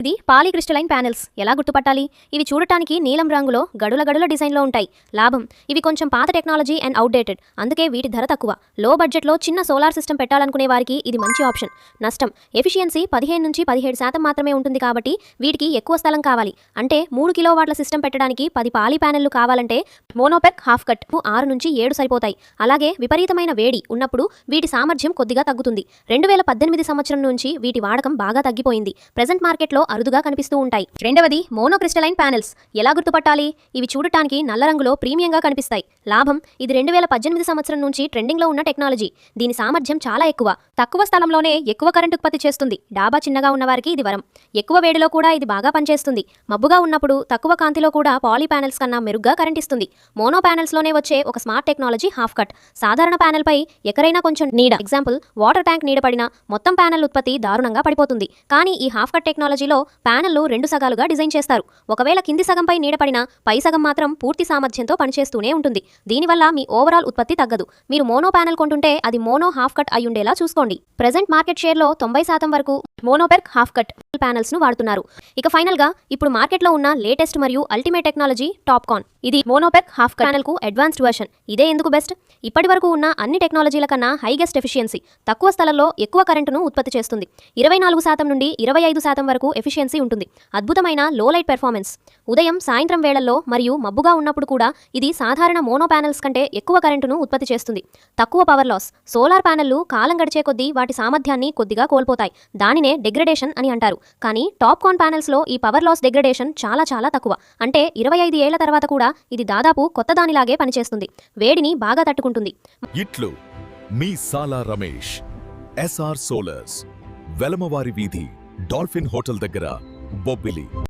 ఇది polycrystalline panels. ఎలా గుర్తుపట్టాలి? ఇవి చూడటానికి నీలం రంగులో గడుల గడుల డిజైన్లో ఉంటాయి. లాభం, ఇవి కొంచెం పాత టెక్నాలజీ అండ్ అవుట్డేటెడ్, అందుకే వీటి ధర తక్కువ. లో బడ్జెట్లో చిన్న సోలార్ సిస్టమ్ పెట్టాలనుకునే వారికి ఇది మంచి ఆప్షన్. నష్టం, ఎఫిషియన్సీ 15 నుంచి 17% మాత్రమే ఉంటుంది కాబట్టి వీటికి ఎక్కువ స్థలం కావాలి. అంటే 3 కిలోవాట్ల సిస్టమ్ పెట్టడానికి 10 పాలీ ప్యానెళ్లు కావాలంటే మోనోపెక్ హాఫ్ కట్ 6 నుంచి 7 సరిపోతాయి. అలాగే విపరీతమైన వేడి ఉన్నప్పుడు వీటి సామర్థ్యం కొద్దిగా తగ్గుతుంది. 2018 సంవత్సరం నుంచి వీటి వాడకం బాగా తగ్గిపోయింది. ప్రెజెంట్ మార్కెట్లో అరుదుగా కనిపిస్తూ ఉంటాయి. రెండవది మోనోక్రిస్టలైన్ ప్యానెల్స్. ఎలా గుర్తుపట్టాలి? ఇవి చూడటానికి నల్ల రంగులో ప్రీమియంగా కనిపిస్తాయి. లాభం, ఇది 2018 సంవత్సరం నుంచి ట్రెండింగ్లో ఉన్న టెక్నాలజీ. దీని సామర్థ్యం చాలా ఎక్కువ. తక్కువ స్థలంలోనే ఎక్కువ కరెంట్ ఉత్పత్తి చేస్తుంది. డాబా చిన్నగా ఉన్నవారికి ఇది వరం. ఎక్కువ వేడిలో కూడా ఇది బాగా పనిచేస్తుంది. మబ్బుగా ఉన్నప్పుడు తక్కువ కాంతిలో కూడా పాలీ ప్యానెల్స్ కన్నా మెరుగ్గా కరెంట్ ఇస్తుంది. మోనో ప్యానెల్స్లోనే వచ్చే ఒక స్మార్ట్ టెక్నాలజీ హాఫ్ కట్. సాధారణ ప్యానెల్ పై ఎకరైనా కొంచెం నీడ, ఎగ్జాంపుల్ వాటర్ ట్యాంక్ నీడ పడినా మొత్తం ప్యానెల్ ఉత్పత్తి దారుణంగా పడిపోతుంది. కానీ ఈ హాఫ్ కట్ టెక్నాలజీలో ప్యానెల్లు 2 సగాలుగా డిజైన్ చేస్తారు. ఒకవేళ కింది సగంపై నీడపడినా పై సగం మాత్రం పూర్తి సామర్థ్యంతో పనిచేస్తూనే ఉంటుంది. దీనివల్ల మీ ఓవరాల్ ఉత్పత్తి తగ్గదు. మీరు మోనో ప్యానెల్ కొంటుంటే అది మోనో హాఫ్ కట్ అయ్యుండేలా చూసుకోండి. ప్రెజెంట్ మార్కెట్ షేర్లో 90% వరకు మోనోపెక్ హాఫ్ కట్ ప్యానెల్స్ ను వాడుతున్నారు. ఇక ఫైనల్ గా ఇప్పుడు మార్కెట్లో ఉన్న లేటెస్ట్ మరియు అల్టిమేట్ టెక్నాలజీ టాప్కాన్. ఇది మోనోపెక్ హాఫ్ కట్ ప్యానెల్ కు అడ్వాన్స్డ్ వర్షన్. ఇదే ఎందుకు బెస్ట్? ఇప్పటి వరకు ఉన్న అన్ని టెక్నాలజీల కన్నా హైయెస్ట్ ఎఫిషియన్సీ, తక్కువ స్థలంలో ఎక్కువ కరెంటును ఉత్పత్తి చేస్తుంది. 24% నుండి 25% వరకు ఎఫిషియన్సీ ఉంటుంది. అద్భుతమైన లో లైట్ పెర్ఫార్మెన్స్. ఉదయం సాయంత్రం వేళల్లో మరియు మబ్బుగా ఉన్నప్పుడు కూడా ఇది సాధారణ మోనో ప్యానెల్స్ కంటే ఎక్కువ కరెంటును ఉత్పత్తి చేస్తుంది. తక్కువ పవర్ లాస్. సోలార్ ప్యానెళ్లు కాలం గడిచే కొద్దీ వాటి సామర్థ్యాన్ని కొద్దిగా కోల్పోతాయి. దానినే డెగ్రేడేషన్ అని అంటారు. కానీ టాప్కాన్ ప్యానెల్స్ లో ఈ పవర్ లాస్ డెగ్రేడేషన్ చాలా చాలా తక్కువ. అంటే 25 ఏళ్ల తర్వాత కూడా ఇది దాదాపు కొత్త దానిలాగే పనిచేస్తుంది. వేడిని బాగా తట్టుకుంటుంది. ఇట్లు మీ సాలా రమేష్, ఎస్ఆర్ సోలర్స్, వెలమవారి వీధి, డాల్ఫిన్ హోటల్ దగ్గర, బొబ్బిలి.